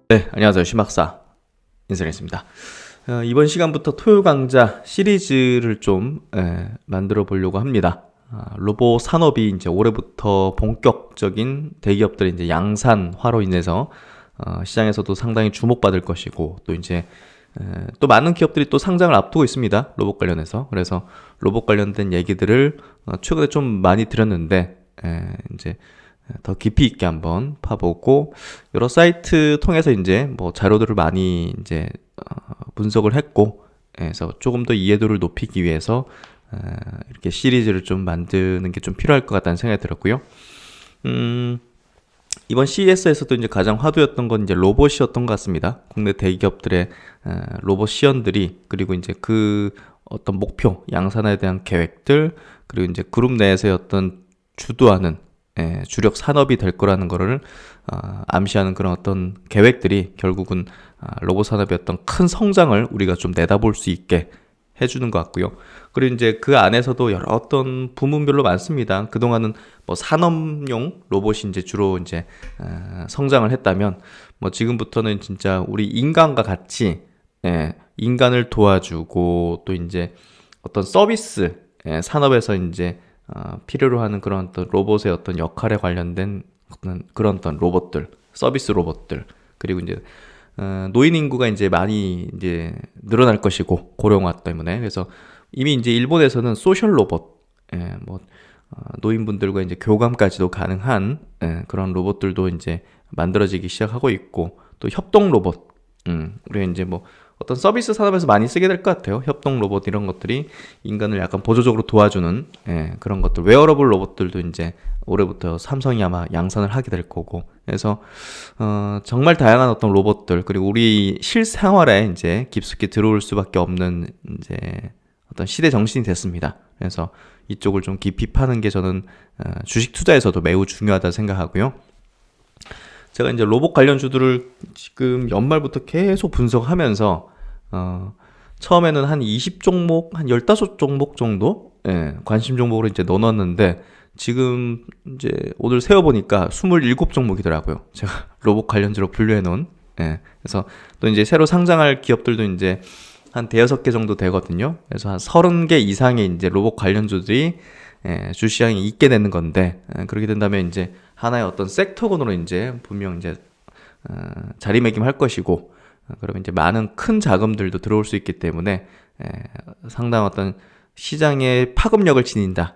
네, 안녕하세요. 심학사 인사드리겠습니다. 이번 시간부터 토요 강좌 시리즈를 좀 만들어 보려고 합니다. 로봇 산업이 이제 올해부터 본격적인 대기업들의 이제 양산화로 인해서 시장에서도 상당히 주목받을 것이고, 또 이제 또 많은 기업들이 또 상장을 앞두고 있습니다. 로봇 관련해서. 그래서 로봇 관련된 얘기들을 최근에 좀 많이 드렸는데, 이제 더 깊이 있게 한번 파보고, 여러 사이트 통해서 이제 뭐 자료들을 많이 이제 분석을 했고, 그래서 조금 더 이해도를 높이기 위해서 이렇게 시리즈를 좀 만드는 게 좀 필요할 것 같다는 생각이 들었고요. 이번 CES에서도 이제 가장 화두였던 건 이제 로봇이었던 것 같습니다. 국내 대기업들의 로봇 시연들이, 그리고 이제 그 어떤 목표, 양산에 대한 계획들, 그리고 이제 그룹 내에서의 어떤 주도하는 주력 산업이 될 거라는 거를 암시하는 그런 어떤 계획들이 결국은 로봇 산업의 어떤 큰 성장을 우리가 좀 내다볼 수 있게 해주는 것 같고요. 그리고 이제 그 안에서도 여러 어떤 부문별로 많습니다. 그동안은 뭐 산업용 로봇이 이제 주로 이제 성장을 했다면, 뭐 지금부터는 진짜 우리 인간과 같이 인간을 도와주고, 또 이제 어떤 서비스 산업에서 이제 필요로 하는 그런 어떤 로봇의 어떤 역할에 관련된 그런 어떤 로봇들, 서비스 로봇들, 그리고 이제 노인 인구가 이제 많이 이제 늘어날 것이고, 고령화 때문에. 그래서 이미 이제 일본에서는 소셜 로봇, 뭐 노인분들과 이제 교감까지도 가능한 그런 로봇들도 이제 만들어지기 시작하고 있고, 또 협동 로봇, 우리가 이제 뭐 어떤 서비스 산업에서 많이 쓰게 될 것 같아요. 협동 로봇 이런 것들이 인간을 약간 보조적으로 도와주는 그런 것들. 웨어러블 로봇들도 이제 올해부터 삼성이 아마 양산을 하게 될 거고. 그래서 정말 다양한 어떤 로봇들, 그리고 우리 실생활에 이제 깊숙이 들어올 수밖에 없는 이제 어떤 시대 정신이 됐습니다. 그래서 이쪽을 좀 깊이 파는 게 저는 주식 투자에서도 매우 중요하다 생각하고요. 제가 이제 로봇 관련 주들을 지금 연말부터 계속 분석하면서 처음에는 한 20종목, 한 15종목 정도 관심 종목으로 이제 넣어놨는데, 지금 이제 오늘 세어보니까 27종목이더라고요. 제가 로봇 관련주로 분류해 놓은. 그래서 또 이제 새로 상장할 기업들도 이제 한 대여섯 개 정도 되거든요. 그래서 한 30개 이상의 이제 로봇 관련주들이 주시장에 있게 되는 건데, 그렇게 된다면 이제 하나의 어떤 섹터군으로 이제 분명 이제 자리매김할 것이고, 그러면 이제 많은 큰 자금들도 들어올 수 있기 때문에 상당한 어떤 시장의 파급력을 지닌다,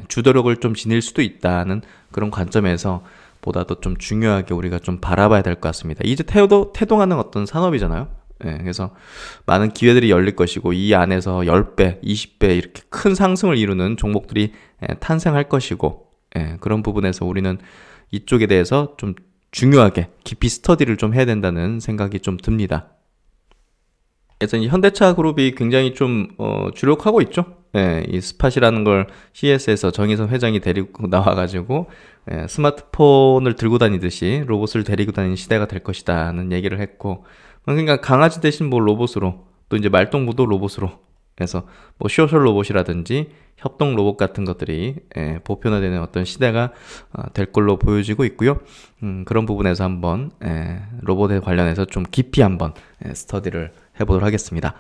주도력을 좀 지닐 수도 있다는 그런 관점에서 보다도 좀 중요하게 우리가 좀 바라봐야 될 것 같습니다. 이제 태동하는 어떤 산업이잖아요. 그래서 많은 기회들이 열릴 것이고, 이 안에서 10배, 20배 이렇게 큰 상승을 이루는 종목들이 탄생할 것이고, 그런 부분에서 우리는 이쪽에 대해서 좀 중요하게 깊이 스터디를 좀 해야 된다는 생각이 좀 듭니다. 그래서 이 현대차 그룹이 굉장히 좀 주력하고 있죠. 이 스팟이라는 걸 CES에서 정의선 회장이 데리고 나와가지고 스마트폰을 들고 다니듯이 로봇을 데리고 다니는 시대가 될 것이다는 얘기를 했고, 그러니까 강아지 대신 뭐 로봇으로, 또 이제 말동무도 로봇으로 해서 뭐 소셜 로봇이라든지 협동 로봇 같은 것들이 보편화되는 어떤 시대가 될 걸로 보여지고 있고요. 그런 부분에서 한번 로봇에 관련해서 좀 깊이 한번 스터디를 해보도록 하겠습니다.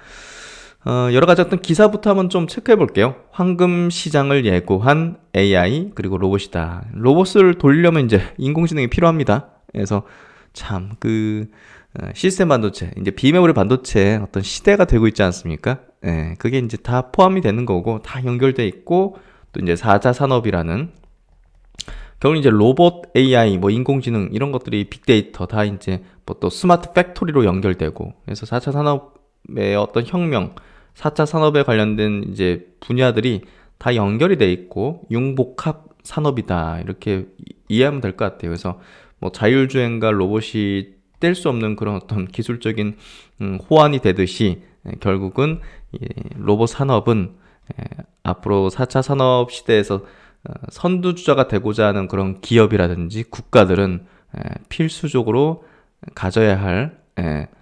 여러 가지 어떤 기사부터 한번 좀 체크해 볼게요. 황금 시장을 예고한 AI 그리고 로봇이다. 로봇을 돌리려면 이제 인공지능이 필요합니다. 그래서 참 시스템 반도체, 이제 비메모리 반도체 어떤 시대가 되고 있지 않습니까? 그게 이제 다 포함이 되는 거고, 다 연결돼 있고, 또 이제 4차 산업이라는, 결국 이제 로봇, AI, 뭐 인공지능 이런 것들이 빅데이터 다 이제 뭐 또 스마트 팩토리로 연결되고, 그래서 4차 산업의 어떤 혁명, 4차 산업에 관련된 이제 분야들이 다 연결이 돼 있고 융복합 산업이다, 이렇게 이해하면 될 것 같아요. 그래서 뭐 자율주행과 로봇이 뗄 수 없는 그런 어떤 기술적인 호환이 되듯이, 결국은 이 로봇 산업은 앞으로 4차 산업 시대에서 선두주자가 되고자 하는 그런 기업이라든지 국가들은 필수적으로 가져야 할,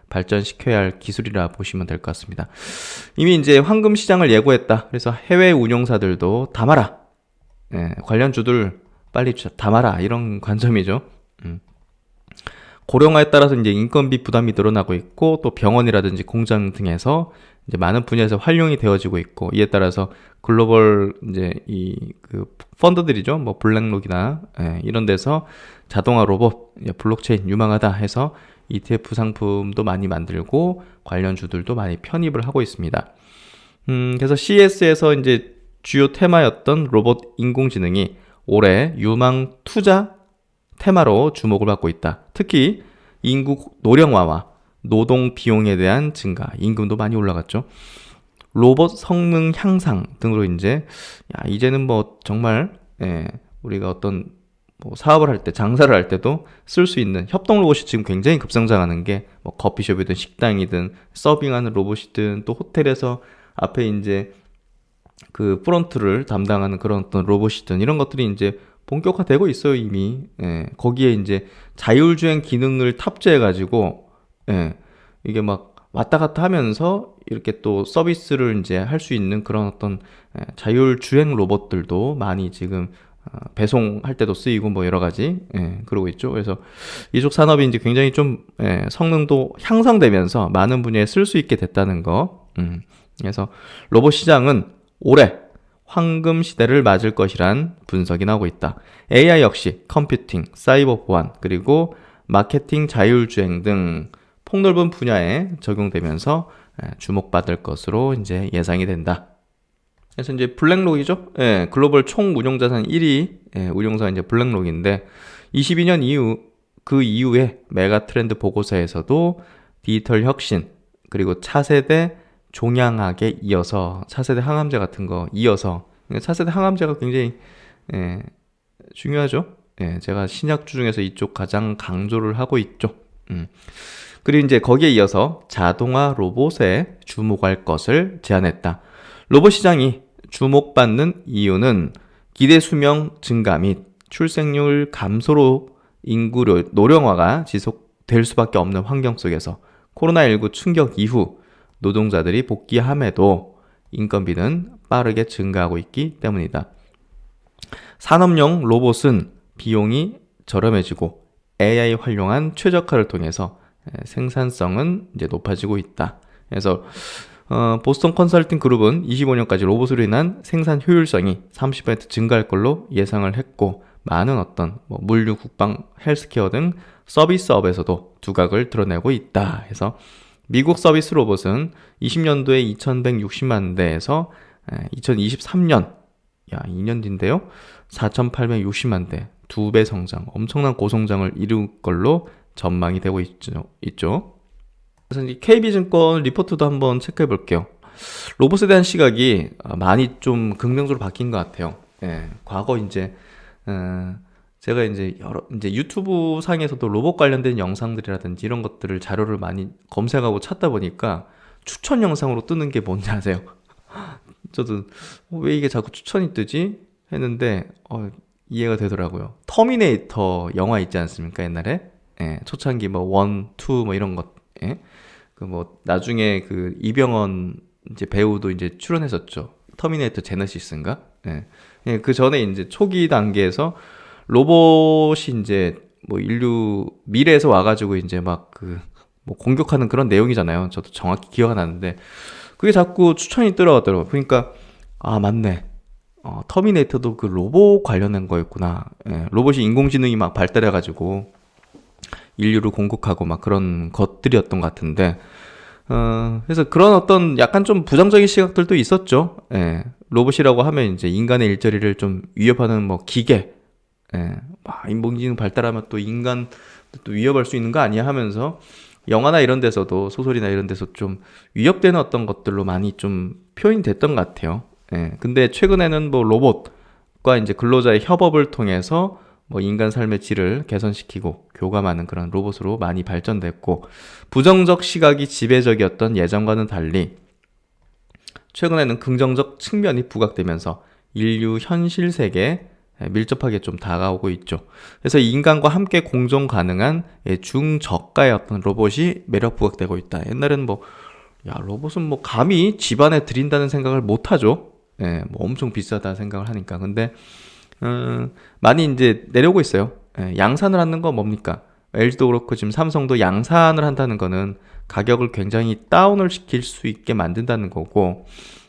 발전시켜야 할 기술이라 보시면 될 것 같습니다. 이미 이제 황금 시장을 예고했다. 그래서 해외 운용사들도 담아라, 관련 주들 빨리 담아라, 이런 관점이죠. 고령화에 따라서 이제 인건비 부담이 늘어나고 있고 또 병원이라든지 공장 등에서 이제 많은 분야에서 활용이 되어지고 있고 이에 따라서 글로벌 이제 이 그 펀드들이죠. 뭐 블랙록이나 이런 데서 자동화 로봇, 블록체인 유망하다 해서 ETF 상품도 많이 만들고 관련주들도 많이 편입을 하고 있습니다. 그래서 CES에서 이제 주요 테마였던 로봇 인공지능이 올해 유망 투자 테마로 주목을 받고 있다. 특히 인구 노령화와 노동 비용에 대한 증가, 임금도 많이 올라갔죠. 로봇 성능 향상 등으로 이제는 뭐 정말 우리가 어떤 뭐 사업을 할 때, 장사를 할 때도 쓸 수 있는 협동 로봇이 지금 굉장히 급성장하는 게 뭐 커피숍이든 식당이든 서빙하는 로봇이든 또 호텔에서 앞에 이제 그 프론트를 담당하는 그런 어떤 로봇이든 이런 것들이 이제 본격화되고 있어요, 이미. 거기에 이제 자율주행 기능을 탑재해가지고, 이게 막 왔다 갔다 하면서 이렇게 또 서비스를 이제 할 수 있는 그런 어떤 자율주행 로봇들도 많이 지금 배송할 때도 쓰이고 뭐 여러 가지 그러고 있죠. 그래서 이쪽 산업이 이제 굉장히 좀 성능도 향상되면서 많은 분야에 쓸 수 있게 됐다는 거. 그래서 로봇 시장은 올해 황금 시대를 맞을 것이란 분석이 나오고 있다. AI 역시 컴퓨팅, 사이버 보안, 그리고 마케팅 자율주행 등 폭넓은 분야에 적용되면서 주목받을 것으로 이제 예상이 된다. 그래서 이제 블랙록이죠. 글로벌 총 운용자산 1위 운용사가 이제 블랙록인데 22년 이후 그 이후에 메가 트렌드 보고서에서도 디지털 혁신 그리고 차세대 종양학에 이어서 차세대 항암제 같은 거 이어서 차세대 항암제가 굉장히 중요하죠. 제가 신약주 중에서 이쪽 가장 강조를 하고 있죠. 그리고 이제 거기에 이어서 자동화 로봇에 주목할 것을 제안했다. 로봇 시장이 주목받는 이유는 기대 수명 증가 및 출생률 감소로 인구 노령화가 지속될 수밖에 없는 환경 속에서 코로나19 충격 이후 노동자들이 복귀함에도 인건비는 빠르게 증가하고 있기 때문이다. 산업용 로봇은 비용이 저렴해지고 AI 활용한 최적화를 통해서 생산성은 이제 높아지고 있다. 그래서 보스턴 컨설팅 그룹은 25년까지 로봇으로 인한 생산 효율성이 30% 증가할 걸로 예상을 했고 많은 어떤 뭐 물류, 국방, 헬스케어 등 서비스업에서도 두각을 드러내고 있다. 해서 미국 서비스 로봇은 20년도에 2160만 대에서 2023년 2년 뒤인데요. 4860만 대, 2배 성장, 엄청난 고성장을 이룰 걸로 전망이 되고 있죠. 그래서 이 KB증권 리포트도 한번 체크해 볼게요. 로봇에 대한 시각이 많이 좀 긍정적으로 바뀐 것 같아요. 과거 제가 이제 유튜브 상에서도 로봇 관련된 영상들이라든지 이런 것들을 자료를 많이 검색하고 찾다 보니까 추천 영상으로 뜨는 게 뭔지 아세요? 저도 왜 이게 자꾸 추천이 뜨지? 했는데 이해가 되더라고요. 터미네이터 영화 있지 않습니까? 옛날에 초창기 뭐 1, 2 뭐 이런 것 그 뭐 나중에 그 이병헌 이제 배우도 이제 출연했었죠. 터미네이터 제너시스인가? 그 전에 이제 초기 단계에서 로봇이 이제 뭐 인류 미래에서 와가지고 이제 막 그 뭐 공격하는 그런 내용이잖아요. 저도 정확히 기억 안 나는데 그게 자꾸 추천이 들어가더라고요. 그러니까 맞네. 터미네이터도 그 로봇 관련된 거였구나. 로봇이 인공지능이 막 발달해가지고 인류를 공격하고 막 그런 것들이었던 것 같은데 그래서 그런 어떤 약간 좀 부정적인 시각들도 있었죠. 로봇이라고 하면 이제 인간의 일자리를 좀 위협하는 뭐 기계, 인공지능 발달하면 또 인간 또 위협할 수 있는 거 아니야 하면서 영화나 이런 데서도 소설이나 이런 데서 좀 위협되는 어떤 것들로 많이 좀 표현이 됐던 것 같아요. 근데 최근에는 뭐 로봇과 이제 근로자의 협업을 통해서 뭐 인간 삶의 질을 개선시키고 교감하는 그런 로봇으로 많이 발전됐고 부정적 시각이 지배적이었던 예전과는 달리 최근에는 긍정적 측면이 부각되면서 인류 현실 세계에 밀접하게 좀 다가오고 있죠. 그래서 인간과 함께 공존 가능한 중저가의 어떤 로봇이 매력 부각되고 있다. 옛날에는 로봇은 뭐 감히 집안에 들인다는 생각을 못 하죠. 뭐 엄청 비싸다 생각을 하니까. 근데 많이 이제 내려오고 있어요. 양산을 하는 건 뭡니까? LG도 그렇고 지금 삼성도 양산을 한다는 거는 가격을 굉장히 다운을 시킬 수 있게 만든다는 거고,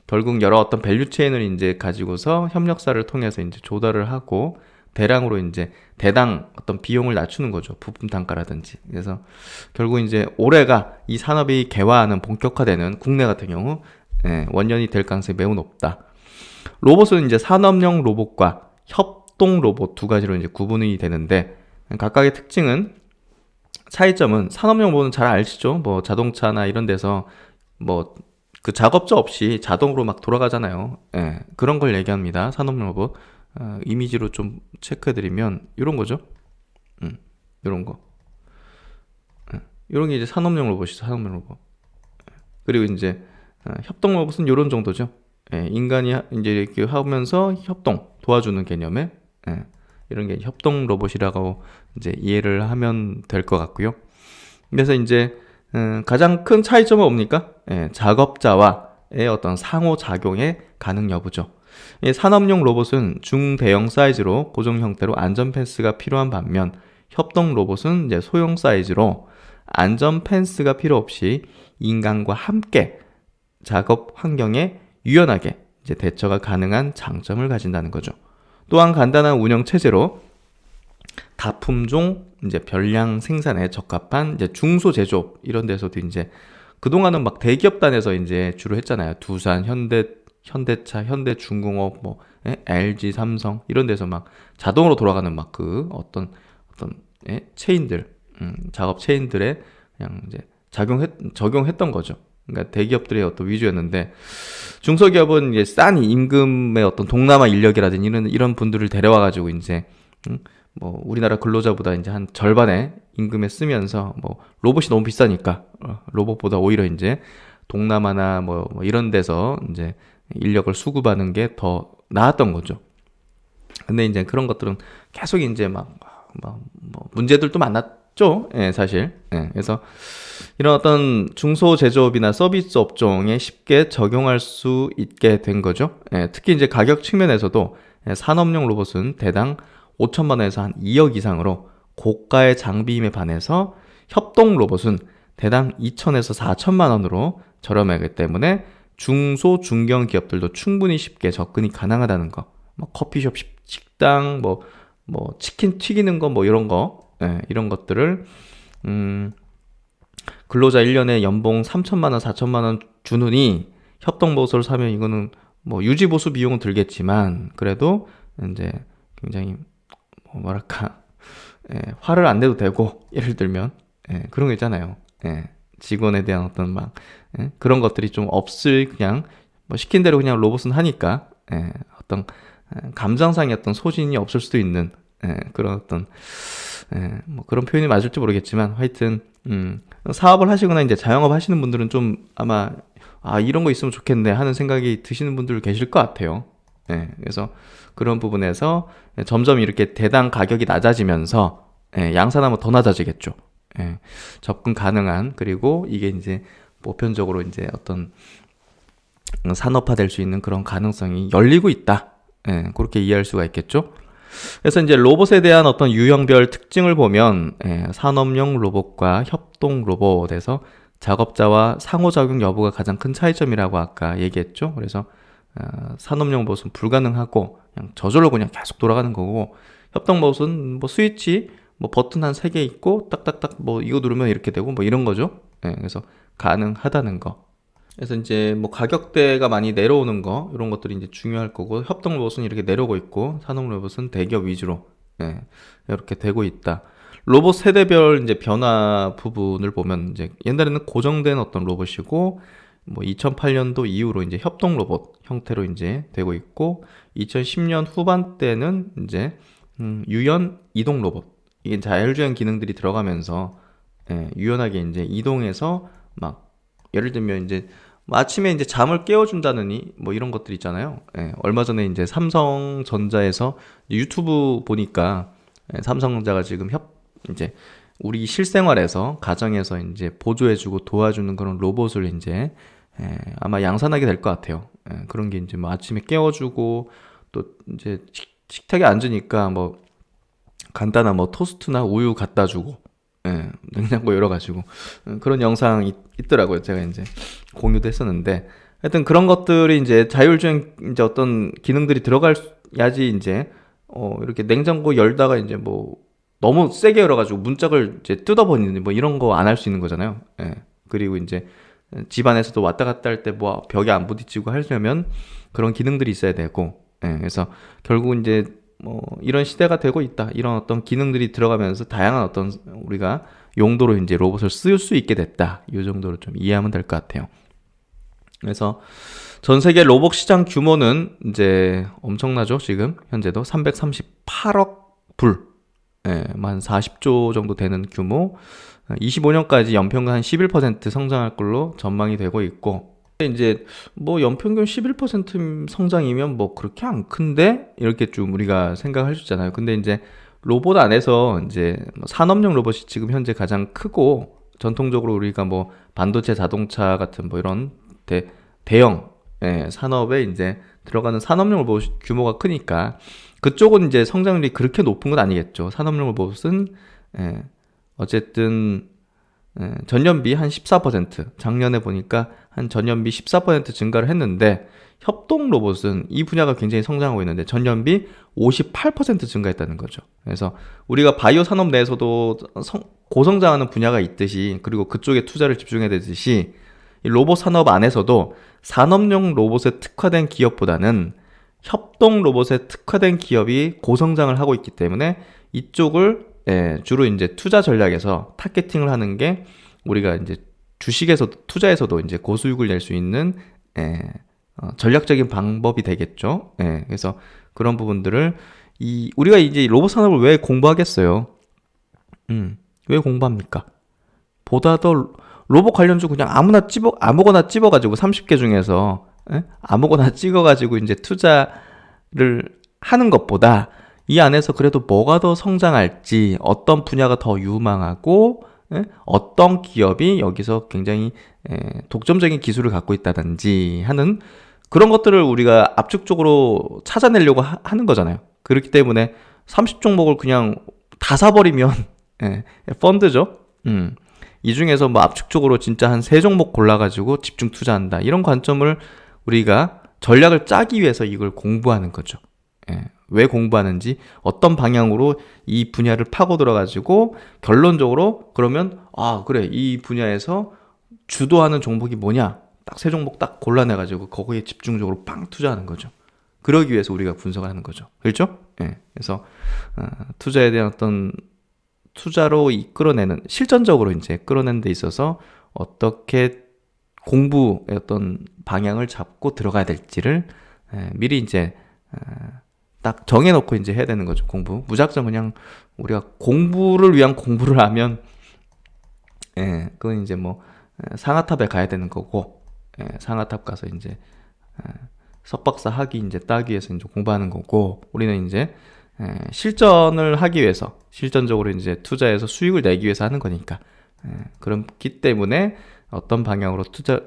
결국 여러 어떤 밸류 체인을 이제 가지고서 협력사를 통해서 이제 조달을 하고 대량으로 이제 대당 어떤 비용을 낮추는 거죠. 부품 단가라든지. 그래서 결국 이제 올해가 이 산업이 개화하는 본격화되는 국내 같은 경우 원년이 될 가능성이 매우 높다. 로봇은 이제 산업용 로봇과 협동 로봇 두 가지로 이제 구분이 되는데, 각각의 특징은, 차이점은, 산업용 로봇은 잘 아시죠? 뭐 자동차나 이런 데서 뭐 그 작업자 없이 자동으로 막 돌아가잖아요. 그런 걸 얘기합니다. 산업용 로봇. 이미지로 좀 체크해드리면 이런 거죠. 이런 거. 이런 게 이제 산업용 로봇이죠. 산업용 로봇. 그리고 이제 협동 로봇은 이런 정도죠. 인간이 이제 이렇게 하면서 협동 도와주는 개념의 이런 게 협동 로봇이라고 이제 이해를 하면 될 것 같고요. 그래서 이제 가장 큰 차이점은 뭡니까? 작업자와의 어떤 상호작용의 가능 여부죠. 산업용 로봇은 중대형 사이즈로 고정 형태로 안전 펜스가 필요한 반면, 협동 로봇은 이제 소형 사이즈로 안전 펜스가 필요 없이 인간과 함께 작업 환경에 유연하게 이제 대처가 가능한 장점을 가진다는 거죠. 또한 간단한 운영 체제로 다품종 이제 별량 생산에 적합한 이제 중소 제조업 이런 데서도 이제 그동안은 막 대기업 단에서 이제 주로 했잖아요. 두산, 현대차, 현대중공업, 뭐 LG, 삼성 이런 데서 막 자동으로 돌아가는 막 그 어떤 체인들, 작업 체인들에 그냥 이제 적용했던 거죠. 그러니까 대기업들의 어떤 위주였는데, 중소기업은 이제 싼 임금의 어떤 동남아 인력이라든지 이런 분들을 데려와 가지고 이제 뭐 우리나라 근로자보다 이제 한 절반의 임금에 쓰면서, 뭐 로봇이 너무 비싸니까 로봇보다 오히려 이제 동남아나 뭐 이런 데서 이제 인력을 수급하는 게 더 나았던 거죠. 근데 이제 그런 것들은 계속 이제 뭐 문제들도 많았죠. 사실. 그래서 이런 어떤 중소 제조업이나 서비스 업종에 쉽게 적용할 수 있게 된 거죠. 특히 이제 가격 측면에서도 산업용 로봇은 대당 5천만 원에서 한 2억 이상으로 고가의 장비임에 반해서, 협동 로봇은 대당 2천에서 4천만 원으로 저렴하기 때문에 중소 중견 기업들도 충분히 쉽게 접근이 가능하다는 거. 뭐 커피숍, 식당, 뭐 치킨 튀기는 거, 뭐 이런 거, 이런 것들을 근로자 1년에 연봉 3천만 원, 4천만 원 주느니 협동 로봇을 사면 이거는 뭐 유지 보수 비용은 들겠지만 그래도 이제 굉장히 뭐랄까, 화를 안 내도 되고, 예를 들면 그런 거 있잖아요. 직원에 대한 어떤 막 그런 것들이 좀 없을, 그냥 뭐 시킨 대로 그냥 로봇은 하니까 어떤 감정상의 어떤 소진이 없을 수도 있는 그런 어떤 뭐 그런 표현이 맞을지 모르겠지만, 하여튼 사업을 하시거나 이제 자영업 하시는 분들은 좀 아마 이런 거 있으면 좋겠네 하는 생각이 드시는 분들 계실 것 같아요. 그래서 그런 부분에서 점점 이렇게 대당 가격이 낮아지면서 양산하면 더 낮아지겠죠. 접근 가능한, 그리고 이게 이제 보편적으로 이제 어떤 산업화될 수 있는 그런 가능성이 열리고 있다. 그렇게 이해할 수가 있겠죠. 그래서 이제 로봇에 대한 어떤 유형별 특징을 보면, 산업용 로봇과 협동 로봇에서 작업자와 상호작용 여부가 가장 큰 차이점이라고 아까 얘기했죠. 그래서 산업용 로봇은 불가능하고 그냥 저절로 그냥 계속 돌아가는 거고, 협동 로봇은 뭐 스위치, 뭐 버튼 한 3개 있고 딱딱딱 뭐 이거 누르면 이렇게 되고 뭐 이런 거죠. 그래서 가능하다는 거. 그래서 이제 뭐 가격대가 많이 내려오는 거, 이런 것들이 이제 중요할 거고, 협동 로봇은 이렇게 내려오고 있고 산업 로봇은 대기업 위주로 이렇게 되고 있다. 로봇 세대별 이제 변화 부분을 보면, 이제 옛날에는 고정된 어떤 로봇이고, 뭐 2008년도 이후로 이제 협동 로봇 형태로 이제 되고 있고, 2010년 후반대는 이제 유연 이동 로봇, 이게 자율주행 기능들이 들어가면서 유연하게 이제 이동해서 막, 예를 들면 이제 뭐 아침에 이제 잠을 깨워준다느니 뭐 이런 것들 있잖아요. 얼마 전에 이제 삼성전자에서 유튜브 보니까 삼성전자가 지금 이제 우리 실생활에서 가정에서 이제 보조해주고 도와주는 그런 로봇을 이제 아마 양산하게 될 것 같아요. 그런 게 이제 뭐 아침에 깨워주고, 또 이제 식탁에 앉으니까 뭐 간단한 뭐 토스트나 우유 갖다 주고, 냉장고 열어가지고 그런 영상이 있더라고요. 제가 이제 공유도 했었는데, 하여튼 그런 것들이 이제 자율주행 이제 어떤 기능들이 들어가야지 이제 이렇게 냉장고 열다가 이제 뭐 너무 세게 열어가지고 문짝을 이제 뜯어버리는 뭐 이런 거 안 할 수 있는 거잖아요. 그리고 이제 집안에서도 왔다 갔다 할 때 뭐 벽에 안 부딪히고 하려면 그런 기능들이 있어야 되고, 그래서 결국 이제 뭐 이런 시대가 되고 있다. 이런 어떤 기능들이 들어가면서 다양한 어떤 우리가 용도로 이제 로봇을 쓸 수 있게 됐다. 이 정도로 좀 이해하면 될 것 같아요. 그래서 전 세계 로봇 시장 규모는 이제 엄청나죠. 지금 현재도 338억 불, 한 40조 정도 되는 규모. 25년까지 연평균 한 11% 성장할 걸로 전망이 되고 있고, 이제 뭐 연평균 11% 성장이면 뭐 그렇게 안 큰데 이렇게 좀 우리가 생각할 수 있잖아요. 근데 이제 로봇 안에서 이제 산업용 로봇이 지금 현재 가장 크고, 전통적으로 우리가 뭐 반도체, 자동차 같은 뭐 이런 대형 산업에 이제 들어가는 산업용 로봇 규모가 크니까 그쪽은 이제 성장률이 그렇게 높은 건 아니겠죠. 산업용 로봇은 어쨌든 전년비 한 14%, 작년에 보니까 한 전년비 14% 증가를 했는데, 협동 로봇은 이 분야가 굉장히 성장하고 있는데 전년비 58% 증가했다는 거죠. 그래서 우리가 바이오 산업 내에서도 고성장하는 분야가 있듯이, 그리고 그쪽에 투자를 집중해야 되듯이, 이 로봇 산업 안에서도 산업용 로봇에 특화된 기업보다는 협동 로봇에 특화된 기업이 고성장을 하고 있기 때문에 이쪽을 주로 이제 투자 전략에서 타겟팅을 하는 게 우리가 이제 주식에서도, 투자에서도 이제 고수익을 낼 수 있는 전략적인 방법이 되겠죠. 그래서 그런 부분들을 우리가 이제 로봇 산업을 왜 공부하겠어요? 왜 공부합니까? 보다 더 로봇 관련주 그냥 아무거나 찝어가지고 30개 중에서 아무거나 찍어가지고 이제 투자를 하는 것보다 이 안에서 그래도 뭐가 더 성장할지, 어떤 분야가 더 유망하고, 어떤 기업이 여기서 굉장히 독점적인 기술을 갖고 있다든지 하는 그런 것들을 우리가 압축적으로 찾아내려고 하는 거잖아요. 그렇기 때문에 30종목을 그냥 다 사버리면 펀드죠. 이 중에서 뭐 압축적으로 진짜 한 3종목 골라가지고 집중 투자한다. 이런 관점을 우리가 전략을 짜기 위해서 이걸 공부하는 거죠. 왜 공부하는지, 어떤 방향으로 이 분야를 파고 들어가지고 결론적으로 그러면 그래, 이 분야에서 주도하는 종목이 뭐냐, 딱 3종목 딱 골라내가지고 거기에 집중적으로 빵 투자하는 거죠. 그러기 위해서 우리가 분석을 하는 거죠. 그렇죠? 그래서 투자에 대한 어떤 투자로 이끌어내는, 실전적으로 이제 끌어내는 데 있어서 어떻게 공부의 어떤 방향을 잡고 들어가야 될지를 미리 이제 딱 정해놓고 이제 해야 되는 거죠. 공부. 무작정 그냥 우리가 공부를 위한 공부를 하면, 그건 이제 뭐 상아탑에 가야 되는 거고, 상아탑 가서 이제 석박사 학위 이제 따기 위해서 이제 공부하는 거고, 우리는 이제 실전을 하기 위해서, 실전적으로 이제 투자해서 수익을 내기 위해서 하는 거니까, 그렇기 때문에 어떤 방향으로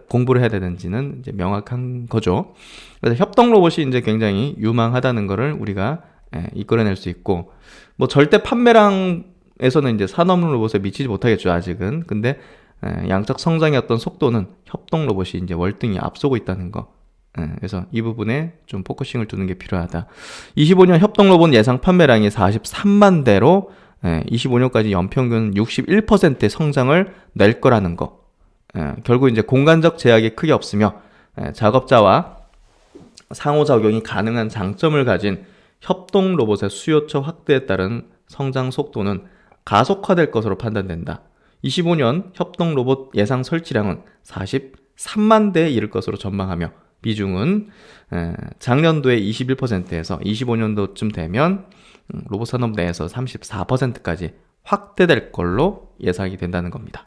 공부를 해야 되는지는 이제 명확한 거죠. 그래서 협동 로봇이 이제 굉장히 유망하다는 거를 우리가 이끌어낼 수 있고, 뭐 절대 판매량에서는 이제 산업 로봇에 미치지 못하겠죠, 아직은. 근데 양적 성장의 어떤 속도는 협동 로봇이 이제 월등히 앞서고 있다는 거. 그래서 이 부분에 좀 포커싱을 두는 게 필요하다. 25년 협동 로봇 예상 판매량이 43만 대로 25년까지 연평균 61%의 성장을 낼 거라는 거. 결국 이제 공간적 제약이 크게 없으며 작업자와 상호작용이 가능한 장점을 가진 협동 로봇의 수요처 확대에 따른 성장 속도는 가속화될 것으로 판단된다. 25년 협동 로봇 예상 설치량은 43만 대에 이를 것으로 전망하며, 비중은 작년도의 21%에서 25년도쯤 되면 로봇 산업 내에서 34%까지 확대될 걸로 예상이 된다는 겁니다.